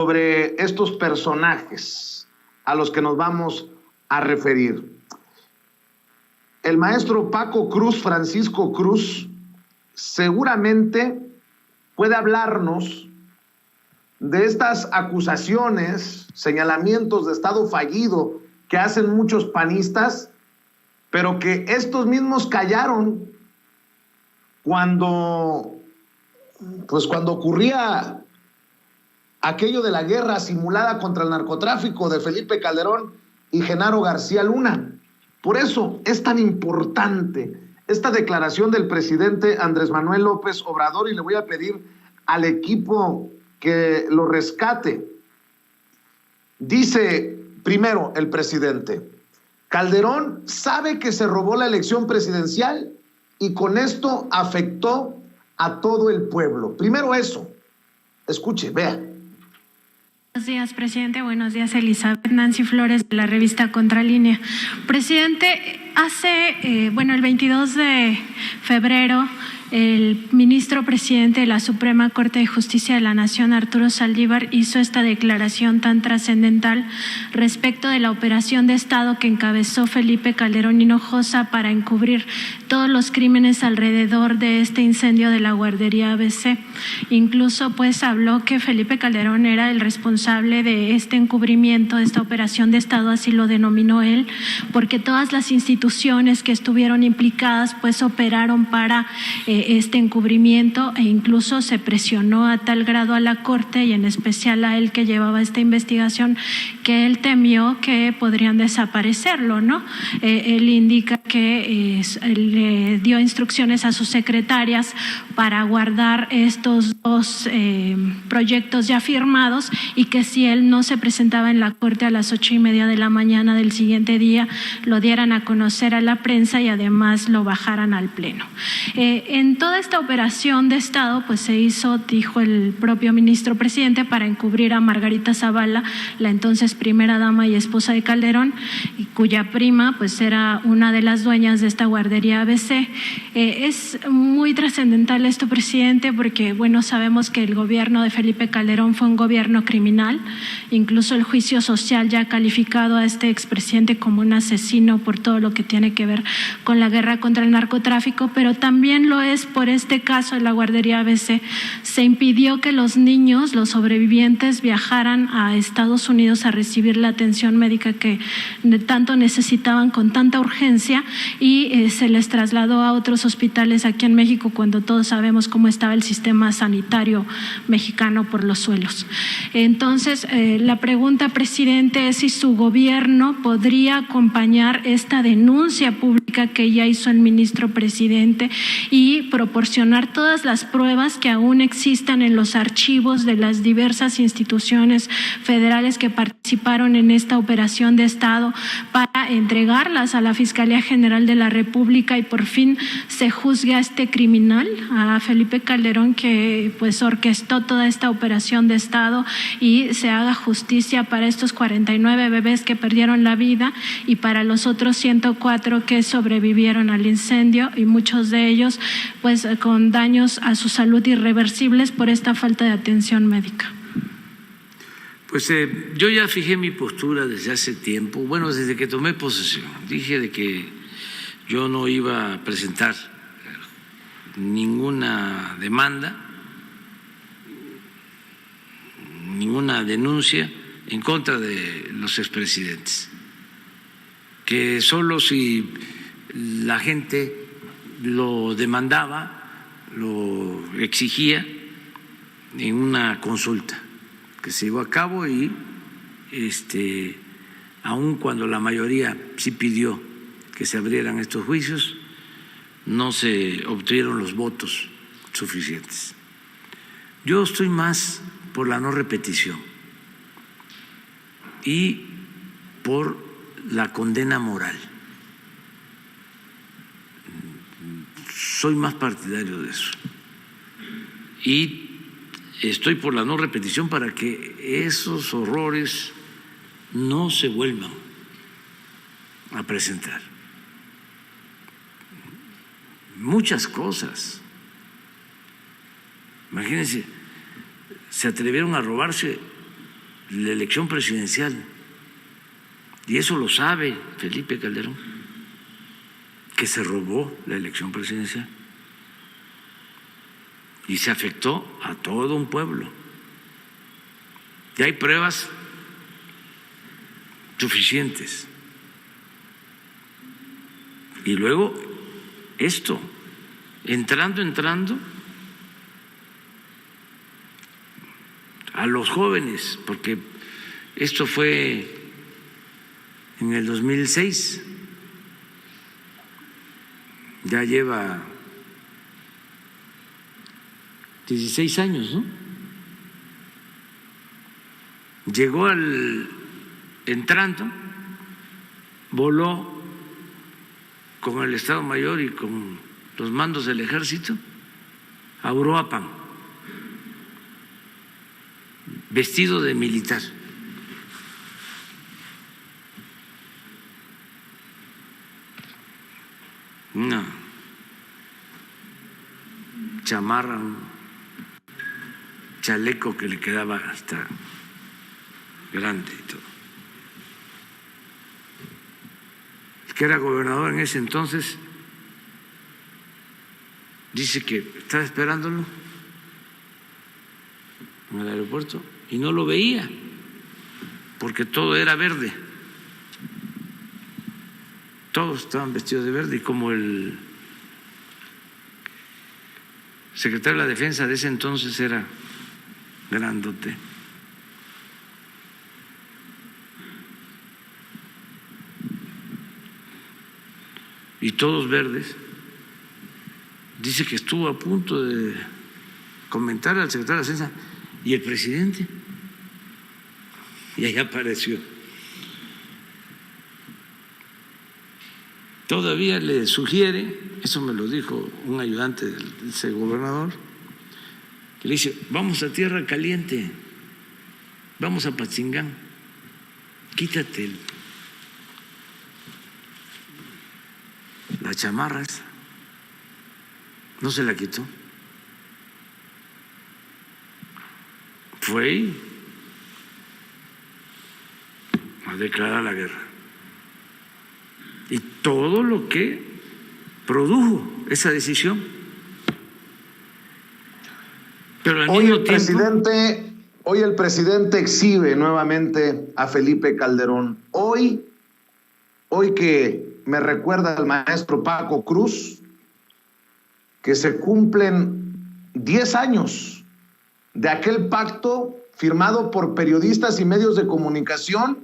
sobre estos personajes a los que nos vamos a referir. El maestro Paco Cruz, Francisco Cruz, seguramente puede hablarnos de estas acusaciones, señalamientos de Estado fallido que hacen muchos panistas, pero que estos mismos callaron cuando ocurría aquello de la guerra simulada contra el narcotráfico de Felipe Calderón y Genaro García Luna. Por eso es tan importante esta declaración del presidente Andrés Manuel López Obrador, y le voy a pedir al equipo que lo rescate. Dice primero el presidente: Calderón sabe que se robó la elección presidencial y con esto afectó a todo el pueblo. Primero eso. Escuche, vea. Buenos días, presidente. Buenos días, Elizabeth. Nancy Flores, de la revista Contralínea. Presidente, el 22 de febrero, el ministro presidente de la Suprema Corte de Justicia de la Nación, Arturo Saldívar, hizo esta declaración tan trascendental respecto de la operación de Estado que encabezó Felipe Calderón Hinojosa para encubrir todos los crímenes alrededor de este incendio de la guardería ABC. Incluso habló que Felipe Calderón era el responsable de este encubrimiento, de esta operación de Estado, así lo denominó él, porque todas las instituciones que estuvieron implicadas operaron para este encubrimiento, e incluso se presionó a tal grado a la Corte y en especial a él que llevaba esta investigación, que él temió que podrían desaparecerlo, ¿no? Él indica que le dio instrucciones a sus secretarias para guardar estos dos proyectos ya firmados, y que si él no se presentaba en la Corte a las 8:30 de la mañana del siguiente día, lo dieran a conocer a la prensa y además lo bajaran al Pleno. En toda esta operación de Estado se hizo, dijo el propio ministro presidente, para encubrir a Margarita Zavala, la entonces primera dama y esposa de Calderón, y cuya prima era una de las dueñas de esta guardería ABC. Es muy trascendental esto, presidente, porque sabemos que el gobierno de Felipe Calderón fue un gobierno criminal. Incluso el juicio social ya ha calificado a este expresidente como un asesino por todo lo que tiene que ver con la guerra contra el narcotráfico, pero también lo es por este caso de la guardería ABC. Se impidió que los niños, los sobrevivientes, viajaran a Estados Unidos a recibir la atención médica que tanto necesitaban con tanta urgencia, y se les trasladó a otros hospitales aquí en México, cuando todos sabemos cómo estaba el sistema sanitario mexicano por los suelos. Entonces, la pregunta, presidente, es si su gobierno podría acompañar esta denuncia pública que ya hizo el ministro presidente y proporcionar todas las pruebas que aún existan en los archivos de las diversas instituciones federales que participaron en esta operación de Estado, para entregarlas a la Fiscalía General de la República y por fin se juzgue a este criminal, a Felipe Calderón, que orquestó toda esta operación de Estado, y se haga justicia para estos 49 bebés que perdieron la vida y para los otros 104 que sobrevivieron al incendio, y muchos de ellos con daños a su salud irreversibles por esta falta de atención médica. Yo ya fijé mi postura desde hace tiempo, desde que tomé posesión. Dije de que yo no iba a presentar ninguna demanda, ninguna denuncia en contra de los expresidentes, que solo si la gente lo demandaba, lo exigía en una consulta que se llevó a cabo, y aun cuando la mayoría sí pidió que se abrieran estos juicios, no se obtuvieron los votos suficientes. Yo estoy más por la no repetición y por la condena moral. Soy más partidario de eso. Y estoy por la no repetición para que esos horrores no se vuelvan a presentar. Muchas cosas. Imagínense, se atrevieron a robarse la elección presidencial. Y eso lo sabe Felipe Calderón, que se robó la elección presidencial. Y se afectó a todo un pueblo. Y hay pruebas suficientes. Y luego esto, entrando a los jóvenes, porque esto fue en el 2006, ya lleva 16 años, ¿no? Llegó entrando, voló con el Estado Mayor y con los mandos del Ejército a Uruapan, vestido de militar. Una chamarra, un chaleco que le quedaba hasta grande y todo. El que era gobernador en ese entonces dice que estaba esperándolo en el aeropuerto y no lo veía porque todo era verde. Todos estaban vestidos de verde y como el secretario de la Defensa de ese entonces era grandote, y todos verdes, dice que estuvo a punto de comentar al secretario de la Defensa y el presidente, y ahí apareció. Todavía le sugiere, eso me lo dijo un ayudante del ese gobernador, que le dice, vamos a Tierra Caliente, vamos a Patzingán, quítate las chamarras. No se la quitó. Fue a declarar la guerra. Y todo lo que produjo esa decisión. Pero al mismo tiempo, hoy el presidente exhibe nuevamente a Felipe Calderón. Hoy que me recuerda al maestro Paco Cruz, que se cumplen 10 años de aquel pacto firmado por periodistas y medios de comunicación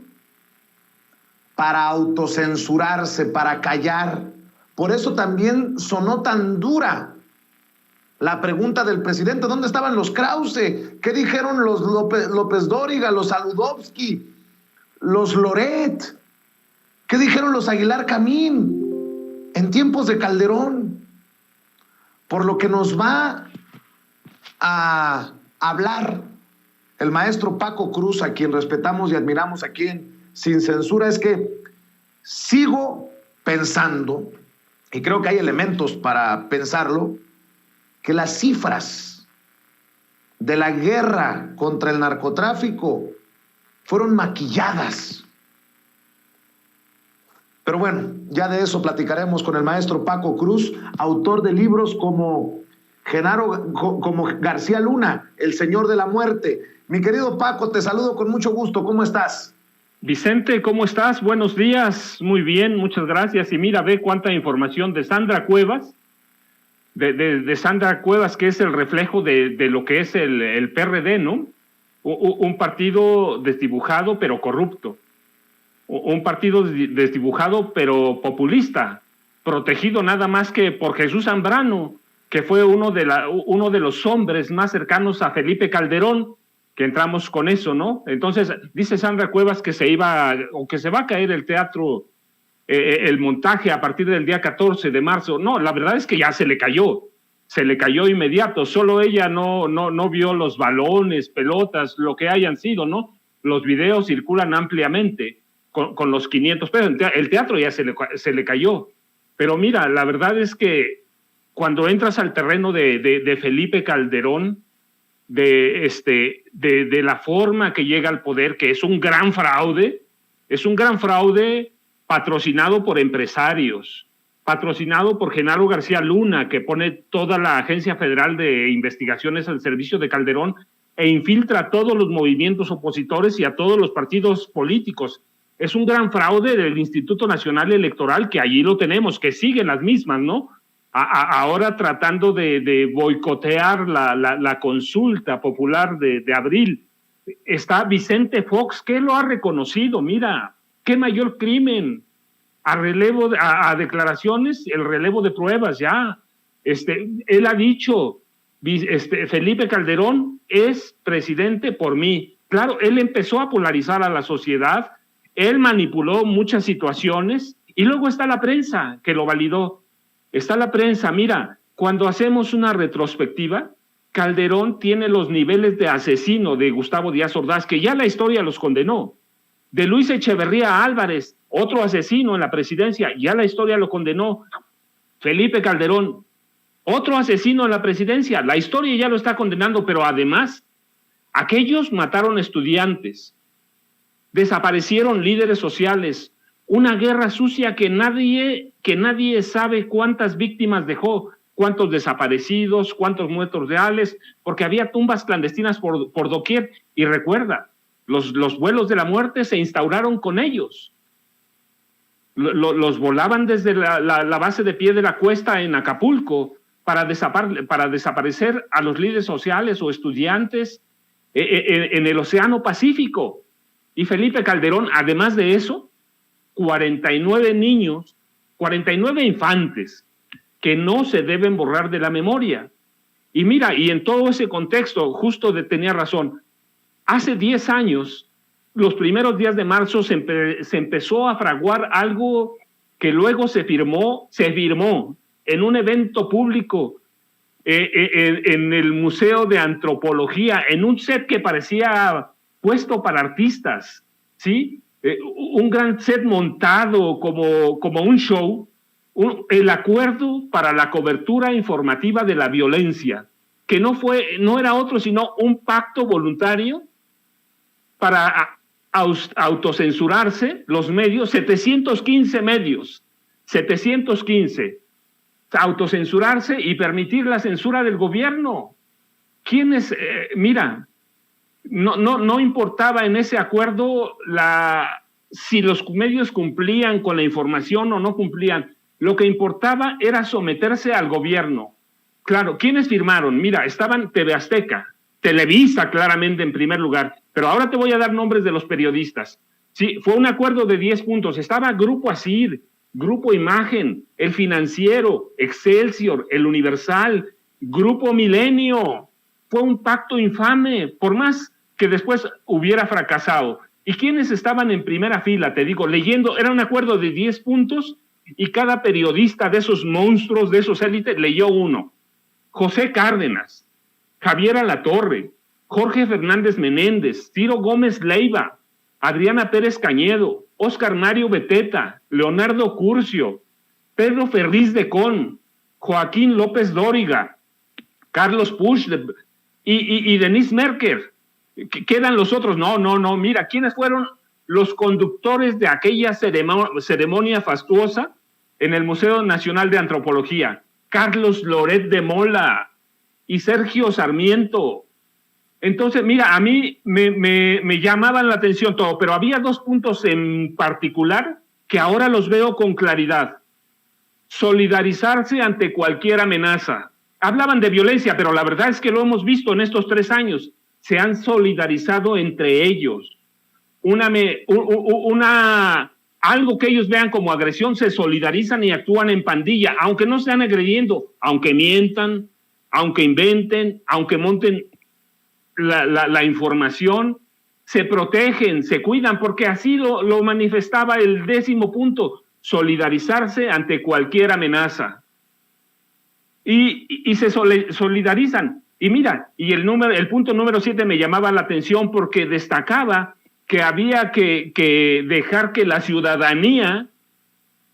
para autocensurarse, para callar. Por eso también sonó tan dura la pregunta del presidente, ¿dónde estaban los Krause? ¿Qué dijeron los López Dóriga, los Saludowski, los Loret? ¿Qué dijeron los Aguilar Camín en tiempos de Calderón? Por lo que nos va a hablar el maestro Paco Cruz, a quien respetamos y admiramos aquí en Sin Censura, es que sigo pensando, y creo que hay elementos para pensarlo, que las cifras de la guerra contra el narcotráfico fueron maquilladas. Pero bueno, ya de eso platicaremos con el maestro Paco Cruz, autor de libros como García Luna, El Señor de la Muerte. Mi querido Paco, te saludo con mucho gusto. ¿Cómo estás? Vicente, ¿cómo estás? Buenos días. Muy bien, muchas gracias. Y mira, ve cuánta información de Sandra Cuevas, de Sandra Cuevas, que es el reflejo de lo que es el PRD, ¿no? Un partido desdibujado pero corrupto. Un partido desdibujado pero populista, protegido nada más que por Jesús Zambrano, que fue uno de los hombres más cercanos a Felipe Calderón, que entramos con eso, ¿no? Entonces, dice Sandra Cuevas que se va a caer el teatro, el montaje a partir del día 14 de marzo. No, la verdad es que ya se le cayó inmediato. Solo ella no vio los balones, pelotas, lo que hayan sido, ¿no? Los videos circulan ampliamente con los 500 pesos. El teatro ya se le cayó. Pero mira, la verdad es que cuando entras al terreno de Felipe Calderón, de de la forma que llega al poder, que es un gran fraude patrocinado por empresarios, patrocinado por Genaro García Luna, que pone toda la Agencia Federal de Investigaciones al servicio de Calderón e infiltra a todos los movimientos opositores y a todos los partidos políticos. Es un gran fraude del Instituto Nacional Electoral, que allí lo tenemos, que siguen las mismas, ¿no? Ahora tratando de boicotear la consulta popular de abril. Está Vicente Fox, que lo ha reconocido. Mira, qué mayor crimen. A declaraciones, el relevo de pruebas ya. Él ha dicho, Felipe Calderón es presidente por mí. Claro, él empezó a polarizar a la sociedad, él manipuló muchas situaciones, y luego está la prensa que lo validó. Está la prensa. Mira, cuando hacemos una retrospectiva, Calderón tiene los niveles de asesino de Gustavo Díaz Ordaz, que ya la historia los condenó. De Luis Echeverría Álvarez, otro asesino en la presidencia, ya la historia lo condenó. Felipe Calderón, otro asesino en la presidencia, la historia ya lo está condenando, pero además, aquellos mataron estudiantes, desaparecieron líderes sociales, una guerra sucia que nadie sabe cuántas víctimas dejó, cuántos desaparecidos, cuántos muertos reales, porque había tumbas clandestinas por doquier. Y recuerda, los vuelos de la muerte se instauraron con ellos. Los volaban desde la base de pie de la cuesta en Acapulco para desaparecer a los líderes sociales o estudiantes en el Océano Pacífico. Y Felipe Calderón, además de eso, 49 niños, 49 infantes que no se deben borrar de la memoria. Y mira, y en todo ese contexto, justo tenía razón, hace 10 años, los primeros días de marzo, se empezó a fraguar algo que luego se firmó en un evento público en el Museo de Antropología, en un set que parecía puesto para artistas, ¿sí? Un gran set montado como un show, el acuerdo para la cobertura informativa de la violencia, que no era otro sino un pacto voluntario para autocensurarse los medios, 715 medios, 715, autocensurarse y permitir la censura del gobierno. ¿Quiénes? Mira, no importaba en ese acuerdo si los medios cumplían con la información o no cumplían. Lo que importaba era someterse al gobierno. Claro, ¿quiénes firmaron? Mira, estaban TV Azteca, Televisa claramente en primer lugar, pero ahora te voy a dar nombres de los periodistas. Sí, fue un acuerdo de 10 puntos. Estaba Grupo ASIR, Grupo Imagen, El Financiero, Excelsior, El Universal, Grupo Milenio. Fue un pacto infame, por más que después hubiera fracasado. ¿Y quiénes estaban en primera fila? Te digo, leyendo, era un acuerdo de 10 puntos y cada periodista de esos monstruos, de esos élites, leyó uno. José Cárdenas, Javier Alatorre, Jorge Fernández Menéndez, Ciro Gómez Leiva, Adriana Pérez Cañedo, Óscar Mario Beteta, Leonardo Curcio, Pedro Ferriz de Con, Joaquín López Dóriga, Carlos Puig y Denise Merker. ¿Quedan los otros? No, mira, ¿quiénes fueron los conductores de aquella ceremonia fastuosa en el Museo Nacional de Antropología? Carlos Loret de Mola y Sergio Sarmiento. Entonces, mira, a mí me llamaban la atención todo, pero había 2 puntos en particular que ahora los veo con claridad. Solidarizarse ante cualquier amenaza. Hablaban de violencia, pero la verdad es que lo hemos visto en estos 3 años. Se han solidarizado entre ellos. Algo que ellos vean como agresión, se solidarizan y actúan en pandilla, aunque no estén agrediendo, aunque mientan, aunque inventen, aunque monten la información, se protegen, se cuidan, porque así lo manifestaba el 10º punto, solidarizarse ante cualquier amenaza. Y se solidarizan. Y mira, y el punto número 7 me llamaba la atención porque destacaba que había que dejar que la ciudadanía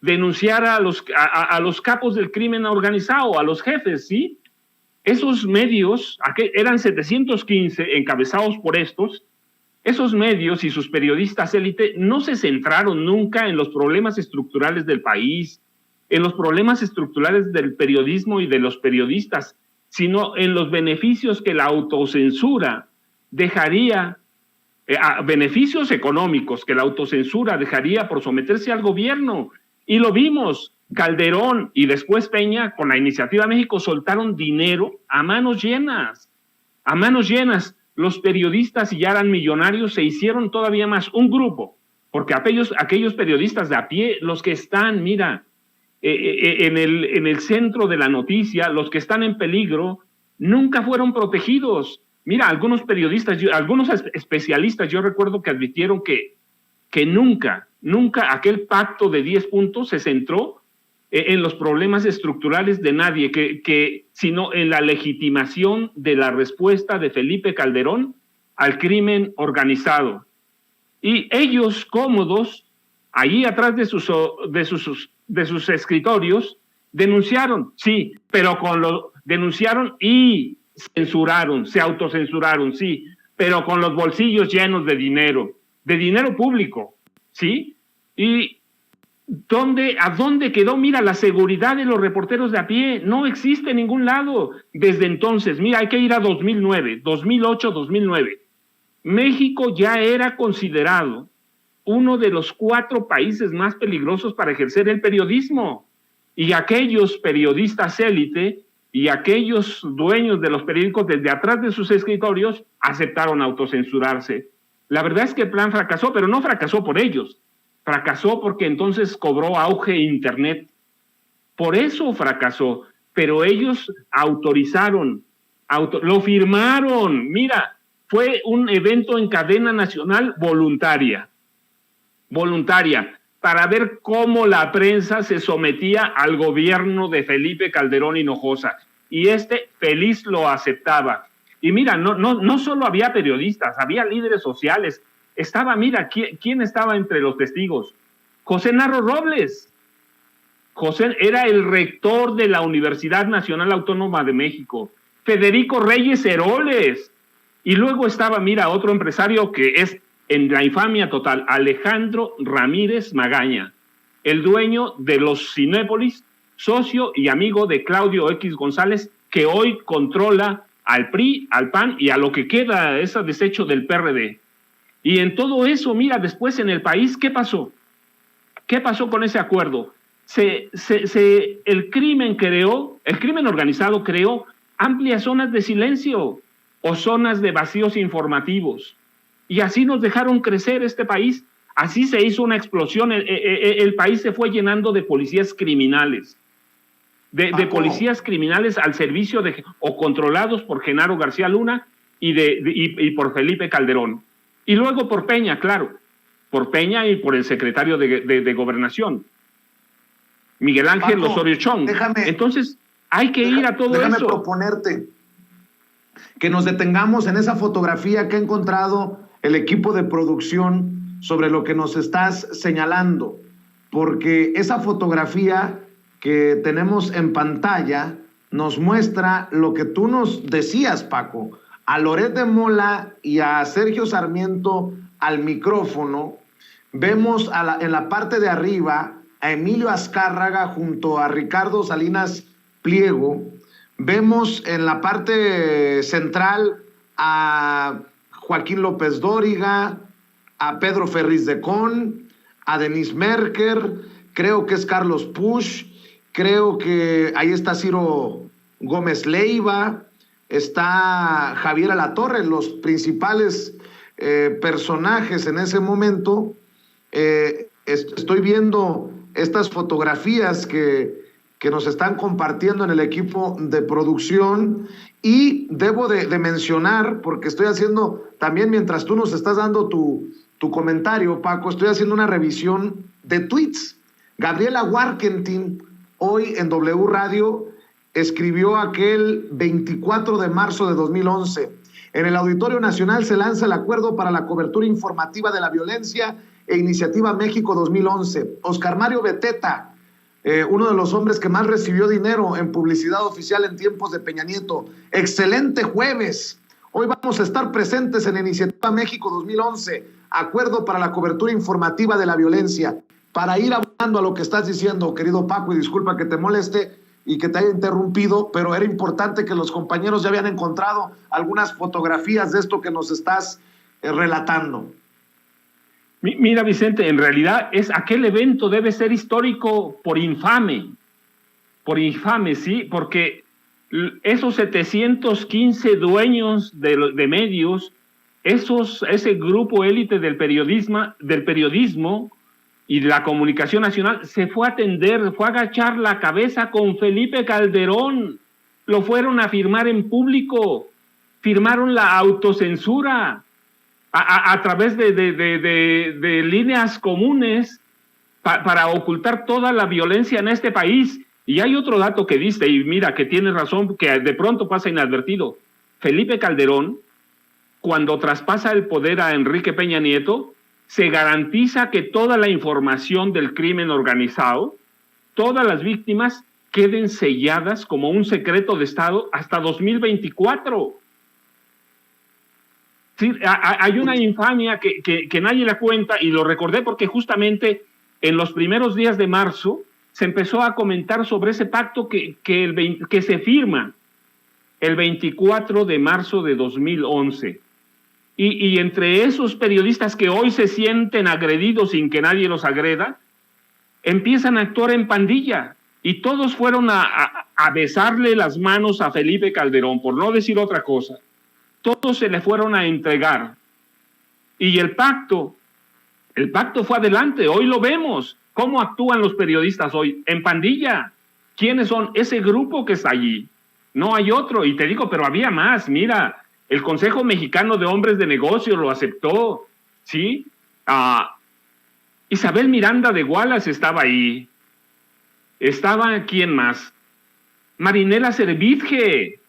denunciara a los capos del crimen organizado, a los jefes, ¿sí? esos medios, eran 715 encabezados por esos medios y sus periodistas élite no se centraron nunca en los problemas estructurales del país, en los problemas estructurales del periodismo y de los periodistas, sino en los beneficios que la autocensura dejaría, beneficios económicos que la autocensura dejaría por someterse al gobierno. Y lo vimos, Calderón y después Peña con la Iniciativa México soltaron dinero a manos llenas, a manos llenas. Los periodistas, y ya eran millonarios, se hicieron todavía más un grupo, porque aquellos periodistas de a pie, los que están, mira, en el centro de la noticia, los que están en peligro, nunca fueron protegidos. Mira, algunos periodistas, algunos especialistas, yo recuerdo que advirtieron que nunca aquel pacto de 10 puntos se centró en los problemas estructurales de nadie, sino en la legitimación de la respuesta de Felipe Calderón al crimen organizado. Y ellos cómodos, allí atrás de sus escritorios, denunciaron, sí, pero denunciaron y censuraron, se autocensuraron, sí, pero con los bolsillos llenos de dinero público, ¿sí? Y ¿a dónde quedó? Mira, la seguridad de los reporteros de a pie no existe en ningún lado. Desde entonces, mira, hay que ir a 2009, 2008, 2009. México ya era considerado uno de los 4 países más peligrosos para ejercer el periodismo. Y aquellos periodistas élite y aquellos dueños de los periódicos desde atrás de sus escritorios aceptaron autocensurarse. La verdad es que el plan fracasó, pero no fracasó por ellos. Fracasó porque entonces cobró auge Internet. Por eso fracasó. Pero ellos autorizaron, lo firmaron. Mira, fue un evento en cadena nacional voluntaria, para ver cómo la prensa se sometía al gobierno de Felipe Calderón Hinojosa. Y feliz lo aceptaba. Y mira, no solo había periodistas, había líderes sociales. Mira, ¿quién estaba entre los testigos? José Narro Robles. José era el rector de la Universidad Nacional Autónoma de México. Federico Reyes Heroles. Y luego estaba, mira, otro empresario que es en la infamia total, Alejandro Ramírez Magaña, el dueño de los Cinépolis, socio y amigo de Claudio X González, que hoy controla al PRI, al PAN y a lo que queda, ese desecho del PRD. Y en todo eso, mira, después en el país, ¿qué pasó? ¿Qué pasó con ese acuerdo? El crimen organizado creó amplias zonas de silencio o zonas de vacíos informativos. Y así nos dejaron crecer este país. Así se hizo una explosión. El país se fue llenando de policías criminales. De policías criminales al servicio o controlados por Genaro García Luna y por Felipe Calderón. Y luego por Peña, claro, por Peña y por el secretario de Gobernación, Miguel Ángel Osorio Chong. Entonces, hay que ir a todo eso. Déjame proponerte que nos detengamos en esa fotografía que ha encontrado el equipo de producción sobre lo que nos estás señalando, porque esa fotografía que tenemos en pantalla nos muestra lo que tú nos decías, Paco. A Loret de Mola y a Sergio Sarmiento al micrófono, vemos en la parte de arriba a Emilio Azcárraga junto a Ricardo Salinas Pliego, vemos en la parte central a Joaquín López Dóriga, a Pedro Ferriz de Con, a Denise Merker, creo que es Carlos Pusch, creo que ahí está Ciro Gómez Leiva, está Javier Alatorre, los principales personajes en ese momento. Estoy viendo estas fotografías que nos están compartiendo en el equipo de producción y debo de mencionar, porque estoy haciendo también, mientras tú nos estás dando tu comentario, Paco, estoy haciendo una revisión de tweets. Gabriela Warkentin, hoy en W Radio, escribió aquel 24 de marzo de 2011. En el Auditorio Nacional se lanza el Acuerdo para la Cobertura Informativa de la Violencia e Iniciativa México 2011. Oscar Mario Beteta, uno de los hombres que más recibió dinero en publicidad oficial en tiempos de Peña Nieto. Excelente jueves. Hoy vamos a estar presentes en la Iniciativa México 2011, Acuerdo para la Cobertura Informativa de la Violencia. Para ir hablando a lo que estás diciendo, querido Paco, y disculpa que te moleste y que te haya interrumpido, pero era importante que los compañeros ya habían encontrado algunas fotografías de esto que nos estás relatando. Mira, Vicente, en realidad aquel evento debe ser histórico por infame, ¿sí? Porque esos 715 dueños de medios, ese grupo élite del periodismo y de la comunicación nacional, se fue a fue a agachar la cabeza con Felipe Calderón, lo fueron a firmar en público, firmaron la autocensura, a través de líneas comunes para ocultar toda la violencia en este país. Y hay otro dato que diste, y mira que tienes razón, que de pronto pasa inadvertido. Felipe Calderón, cuando traspasa el poder a Enrique Peña Nieto, se garantiza que toda la información del crimen organizado, todas las víctimas, queden selladas como un secreto de Estado hasta 2024. Sí, hay una infamia que nadie la cuenta, y lo recordé porque justamente en los primeros días de marzo se empezó a comentar sobre ese pacto que se firma el 24 de marzo de 2011. Y entre esos periodistas que hoy se sienten agredidos sin que nadie los agreda, empiezan a actuar en pandilla, y todos fueron a besarle las manos a Felipe Calderón, por no decir otra cosa. Todos se le fueron a entregar. Y el pacto fue adelante. Hoy lo vemos. ¿Cómo actúan los periodistas hoy? En pandilla. ¿Quiénes son? Ese grupo que está allí. No hay otro. Y te digo, pero había más. Mira, el Consejo Mexicano de Hombres de Negocios lo aceptó. ¿Sí? Isabel Miranda de Wallace estaba ahí. Estaba, ¿quién más? Marinela Servitje.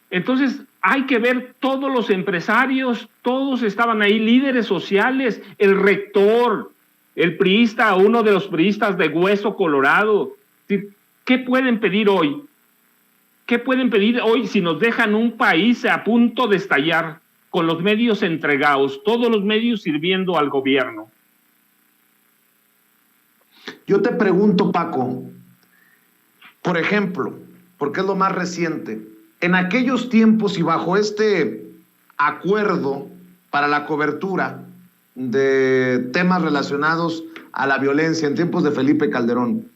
Entonces, hay que ver todos los empresarios, todos estaban ahí, líderes sociales, el rector, el priista, uno de los priistas de Hueso Colorado. ¿Qué pueden pedir hoy? ¿Qué pueden pedir hoy si nos dejan un país a punto de estallar, con los medios entregados, todos los medios sirviendo al gobierno? Yo te pregunto, Paco, por ejemplo, porque es lo más reciente, en aquellos tiempos y bajo este acuerdo para la cobertura de temas relacionados a la violencia en tiempos de Felipe Calderón,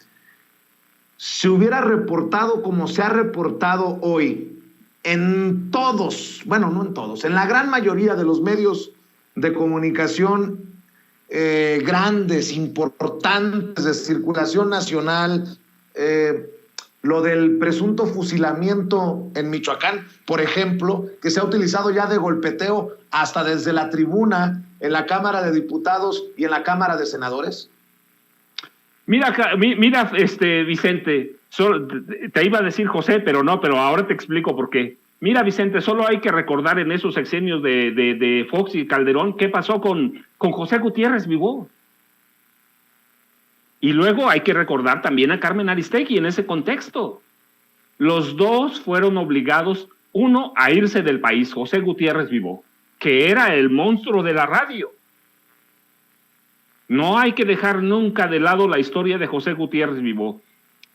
se hubiera reportado como se ha reportado hoy en todos, bueno, no en todos, en la gran mayoría de los medios de comunicación grandes, importantes, de circulación nacional, lo del presunto fusilamiento en Michoacán, por ejemplo, que se ha utilizado ya de golpeteo hasta desde la tribuna en la Cámara de Diputados y en la Cámara de Senadores? Mira, Vicente, te iba a decir José, pero ahora te explico por qué. Mira, Vicente, solo hay que recordar en esos sexenios de Fox y Calderón qué pasó con José Gutiérrez Vivó. Y luego hay que recordar también a Carmen Aristegui en ese contexto. Los dos fueron obligados, uno a irse del país, José Gutiérrez Vivó, que era el monstruo de la radio. No hay que dejar nunca de lado la historia de José Gutiérrez Vivó.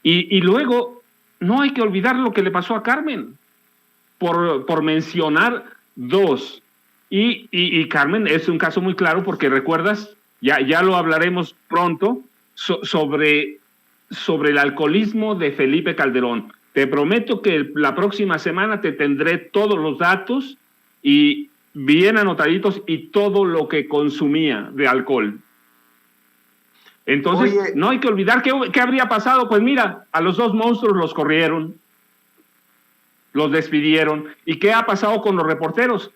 Y luego no hay que olvidar lo que le pasó a Carmen, por mencionar dos. Y Carmen es un caso muy claro porque recuerdas, ya lo hablaremos pronto, sobre el alcoholismo de Felipe Calderón. Te prometo que la próxima semana te tendré todos los datos y bien anotaditos y todo lo que consumía de alcohol. Entonces, oye, no hay que olvidar qué habría pasado. Pues mira, a los dos monstruos los corrieron, los despidieron. ¿Y qué ha pasado con los reporteros?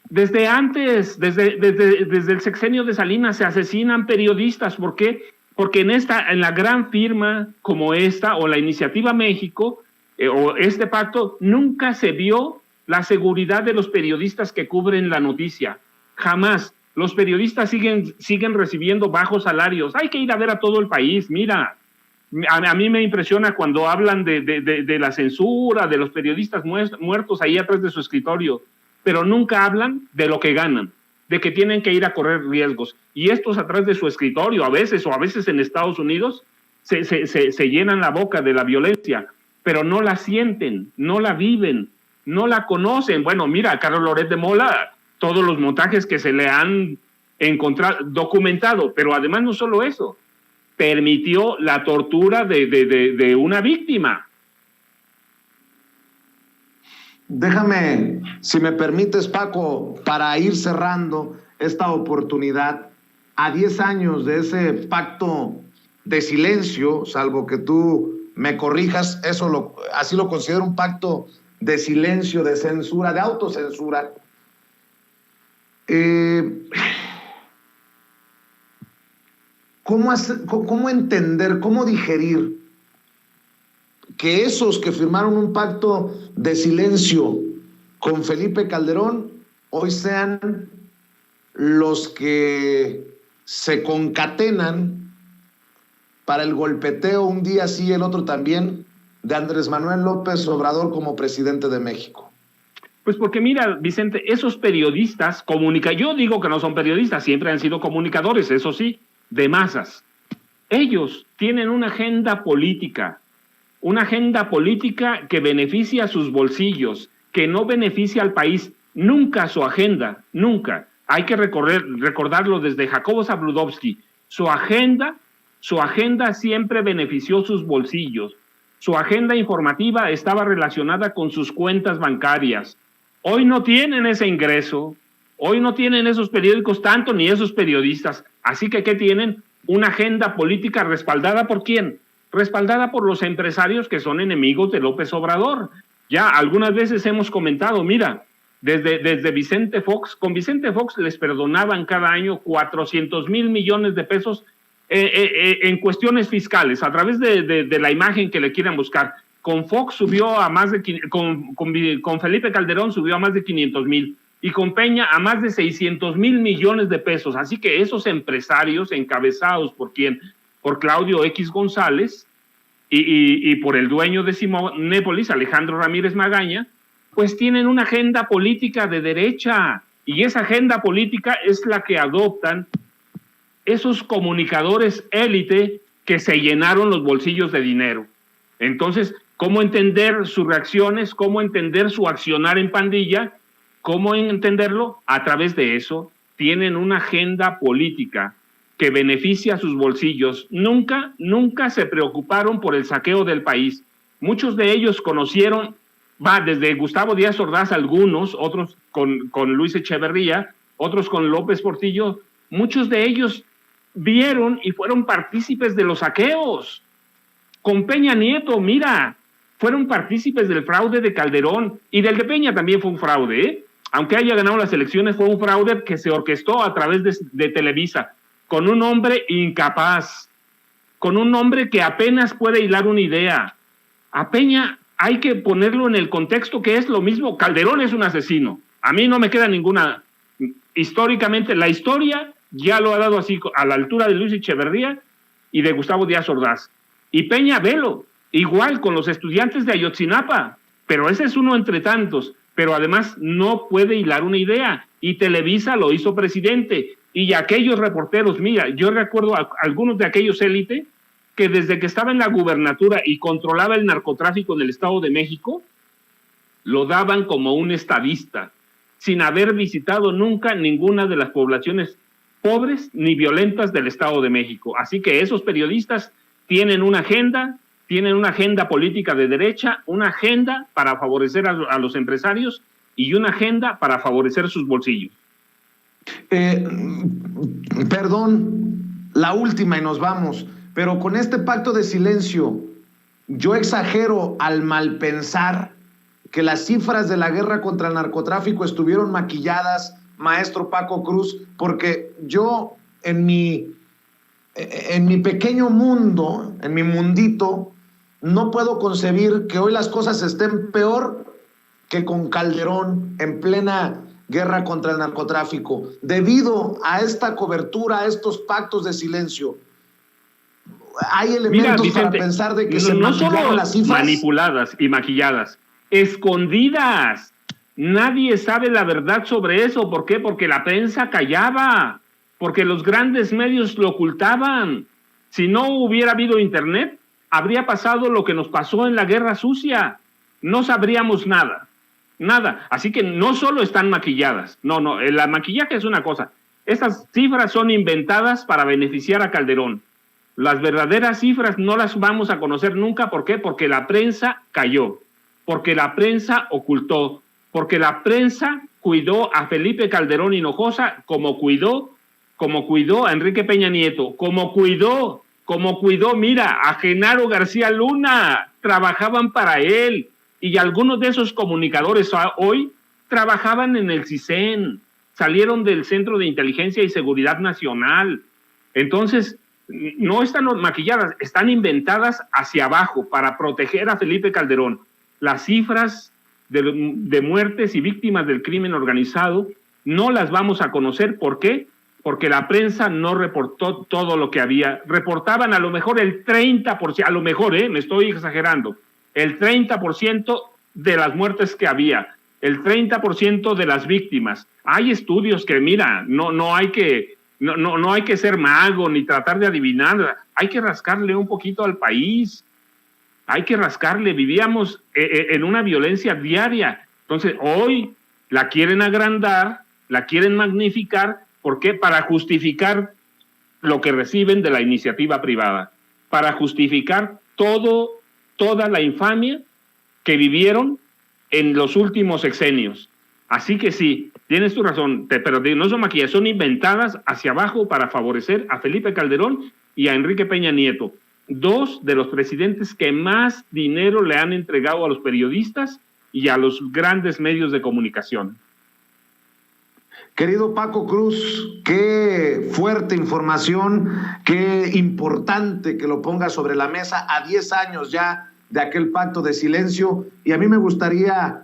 Desde antes, desde el sexenio de Salinas se asesinan periodistas. ¿Por qué? Porque en la gran firma como esta, o la Iniciativa México, o este pacto, nunca se vio la seguridad de los periodistas que cubren la noticia. Jamás. Los periodistas siguen recibiendo bajos salarios. Hay que ir a ver a todo el país. Mira, A mí me impresiona cuando hablan de la censura, de los periodistas muertos ahí atrás de su escritorio, pero nunca hablan de lo que ganan, de que tienen que ir a correr riesgos. Y estos atrás de su escritorio, a veces en Estados Unidos, se llenan la boca de la violencia, pero no la sienten, no la viven, no la conocen. Bueno, mira, a Carlos Loret de Mola, todos los montajes que se le han encontrado, documentado, pero además no solo eso, permitió la tortura de una víctima. Déjame, si me permites, Paco, para ir cerrando esta oportunidad, a 10 años de ese pacto de silencio, salvo que tú me corrijas, así lo considero un pacto de silencio, de censura, de autocensura. ¿Cómo entender, cómo digerir que esos que firmaron un pacto de silencio con Felipe Calderón hoy sean los que se concatenan para el golpeteo un día sí y el otro también de Andrés Manuel López Obrador como presidente de México? Pues porque mira, Vicente, esos periodistas yo digo que no son periodistas, siempre han sido comunicadores, eso sí, de masas. Ellos tienen una agenda política que beneficia a sus bolsillos, que no beneficia al país. Nunca su agenda, nunca. Hay que recordarlo desde Jacobo Zabludovsky. Su agenda siempre benefició sus bolsillos. Su agenda informativa estaba relacionada con sus cuentas bancarias. Hoy no tienen ese ingreso, hoy no tienen esos periódicos tanto ni esos periodistas. Así que, ¿qué tienen? Una agenda política respaldada ¿por quién? Respaldada por los empresarios que son enemigos de López Obrador. Ya algunas veces hemos comentado, mira, desde Vicente Fox, con Vicente Fox les perdonaban cada año 400,000 millones de pesos en cuestiones fiscales, a través de la imagen que le quieran buscar. Con Fox subió a más de, con Felipe Calderón subió a más de 500,000, y con Peña a más de 600,000 millones de pesos. Así que esos empresarios encabezados ¿por quién? Por Claudio X González y por el dueño de Simonépolis, Alejandro Ramírez Magaña, pues tienen una agenda política de derecha, y esa agenda política es la que adoptan esos comunicadores élite que se llenaron los bolsillos de dinero. Entonces, ¿cómo entender sus reacciones? ¿Cómo entender su accionar en pandilla? ¿Cómo entenderlo? A través de eso, tienen una agenda política que beneficia a sus bolsillos. Nunca se preocuparon por el saqueo del país. Muchos de ellos conocieron, desde Gustavo Díaz Ordaz, algunos, otros con Luis Echeverría, otros con López Portillo. Muchos de ellos vieron y fueron partícipes de los saqueos. Con Peña Nieto, mira, fueron partícipes del fraude de Calderón, y del de Peña también fue un fraude, ¿eh? Aunque haya ganado las elecciones, fue un fraude que se orquestó a través de Televisa, con un hombre incapaz, con un hombre que apenas puede hilar una idea. A Peña hay que ponerlo en el contexto que es lo mismo. Calderón es un asesino. A mí no me queda ninguna. Históricamente, la historia ya lo ha dado así, a la altura de Luis Echeverría y de Gustavo Díaz Ordaz. Y Peña, velo, igual con los estudiantes de Ayotzinapa, pero ese es uno entre tantos, pero además no puede hilar una idea, y Televisa lo hizo presidente, y aquellos reporteros, mira, yo recuerdo a algunos de aquellos élite que desde que estaba en la gubernatura y controlaba el narcotráfico en el Estado de México, lo daban como un estadista, sin haber visitado nunca ninguna de las poblaciones pobres ni violentas del Estado de México. Así que esos periodistas tienen una agenda política de derecha, una agenda para favorecer a los empresarios y una agenda para favorecer sus bolsillos. Perdón, la última y nos vamos, pero con este pacto de silencio, yo exagero al malpensar que las cifras de la guerra contra el narcotráfico estuvieron maquilladas, maestro Paco Cruz, porque yo en mi pequeño mundo, en mi mundito, no puedo concebir que hoy las cosas estén peor que con Calderón en plena guerra contra el narcotráfico. Debido a esta cobertura, a estos pactos de silencio, hay elementos para pensar de que se maquillaron las cifras. Manipuladas y maquilladas, escondidas. Nadie sabe la verdad sobre eso. ¿Por qué? Porque la prensa callaba, porque los grandes medios lo ocultaban. Si no hubiera habido internet, habría pasado lo que nos pasó en la Guerra Sucia. No sabríamos nada. Nada. Así que no solo están maquilladas. No, el maquillaje es una cosa. Estas cifras son inventadas para beneficiar a Calderón. Las verdaderas cifras no las vamos a conocer nunca. ¿Por qué? Porque la prensa cayó, porque la prensa ocultó, porque la prensa cuidó a Felipe Calderón Hinojosa como cuidó a Enrique Peña Nieto, como cuidó, mira, a Genaro García Luna. Trabajaban para él, y algunos de esos comunicadores hoy trabajaban en el CISEN, salieron del Centro de Inteligencia y Seguridad Nacional. Entonces, no están maquilladas, están inventadas hacia abajo para proteger a Felipe Calderón. Las cifras de muertes y víctimas del crimen organizado no las vamos a conocer. ¿Por qué? Porque la prensa no reportó todo lo que había. Reportaban a lo mejor el 30%, a lo mejor, me estoy exagerando, el 30% de las muertes que había, el 30% de las víctimas. Hay estudios que, mira, no hay que ser mago ni tratar de adivinar, hay que rascarle un poquito al país, hay que rascarle. Vivíamos en una violencia diaria. Entonces, hoy la quieren agrandar, la quieren magnificar. ¿Por qué? Para justificar lo que reciben de la iniciativa privada, para justificar toda la infamia que vivieron en los últimos sexenios. Así que sí, tienes tu razón, pero no son maquillajes, son inventadas hacia abajo para favorecer a Felipe Calderón y a Enrique Peña Nieto, dos de los presidentes que más dinero le han entregado a los periodistas y a los grandes medios de comunicación. Querido Paco Cruz, qué fuerte información, qué importante que lo ponga sobre la mesa a 10 años ya de aquel pacto de silencio. Y a mí me gustaría,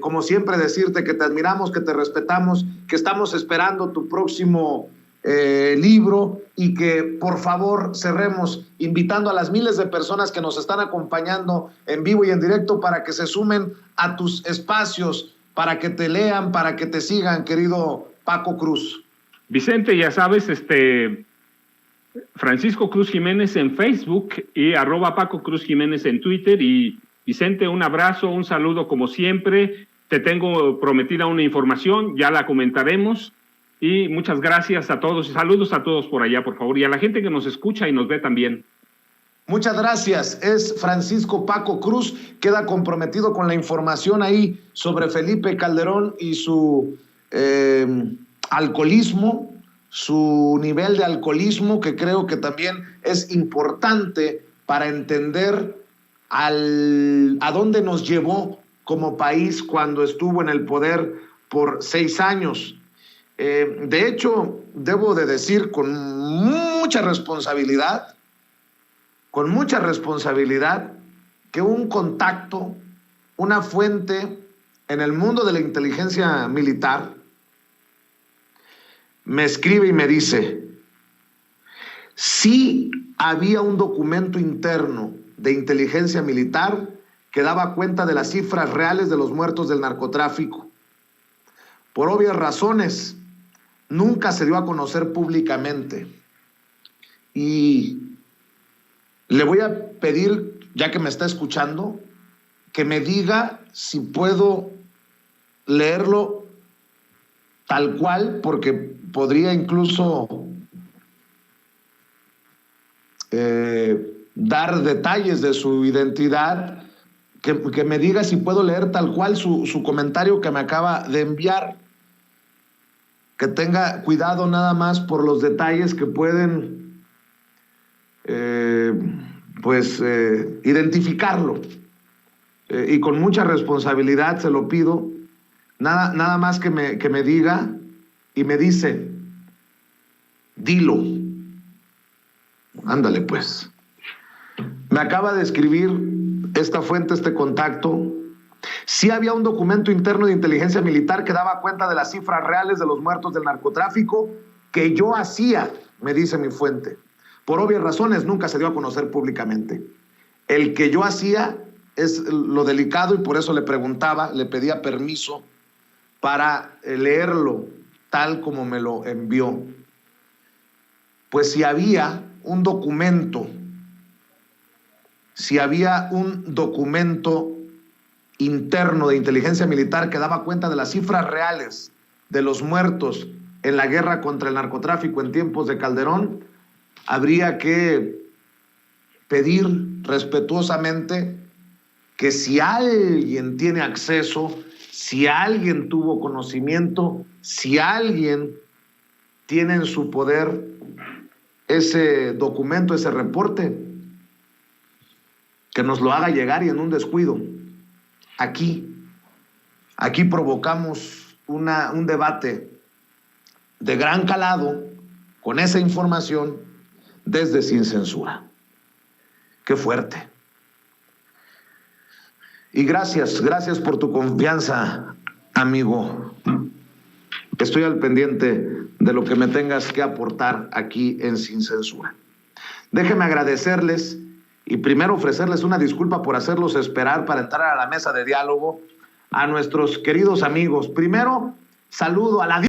como siempre, decirte que te admiramos, que te respetamos, que estamos esperando tu próximo libro y que por favor cerremos invitando a las miles de personas que nos están acompañando en vivo y en directo para que se sumen a tus espacios, para que te lean, para que te sigan, querido Paco Cruz. Vicente, ya sabes, Francisco Cruz Jiménez en Facebook y @Paco Cruz Jiménez en Twitter. Y Vicente, un abrazo, un saludo como siempre. Te tengo prometida una información, ya la comentaremos. Y muchas gracias a todos. Saludos a todos por allá, por favor. Y a la gente que nos escucha y nos ve también. Muchas gracias. Es Francisco Paco Cruz. Queda comprometido con la información ahí sobre Felipe Calderón y su alcoholismo, su nivel de alcoholismo, que creo que también es importante para entender a dónde nos llevó como país cuando estuvo en el poder por 6 años. De hecho, debo de decir con mucha responsabilidad, que un contacto, una fuente en el mundo de la inteligencia militar, me escribe y me dice: sí había un documento interno de inteligencia militar que daba cuenta de las cifras reales de los muertos del narcotráfico. Por obvias razones, nunca se dio a conocer públicamente. Y le voy a pedir, ya que me está escuchando, que me diga si puedo leerlo tal cual, porque podría incluso dar detalles de su identidad, que me diga si puedo leer tal cual su comentario que me acaba de enviar, que tenga cuidado nada más por los detalles que pueden identificarlo, y con mucha responsabilidad se lo pido, nada más que me diga, y me dice: dilo. Ándale pues. Me acaba de escribir esta fuente, este contacto: sí había un documento interno de inteligencia militar que daba cuenta de las cifras reales de los muertos del narcotráfico que yo hacía, me dice mi fuente. Por obvias razones nunca se dio a conocer públicamente. El que yo hacía es lo delicado y por eso le preguntaba, le pedía permiso para leerlo tal como me lo envió. Pues si había un documento interno de inteligencia militar que daba cuenta de las cifras reales de los muertos en la guerra contra el narcotráfico en tiempos de Calderón, habría que pedir respetuosamente que si alguien tiene acceso, si alguien tuvo conocimiento, si alguien tiene en su poder ese documento, ese reporte, que nos lo haga llegar y en un descuido. Aquí provocamos un debate de gran calado con esa información desde Sin Censura. Qué fuerte. Y gracias por tu confianza, amigo. Estoy al pendiente de lo que me tengas que aportar aquí en Sin Censura. Déjenme agradecerles y primero ofrecerles una disculpa por hacerlos esperar para entrar a la mesa de diálogo a nuestros queridos amigos. Primero, saludo a la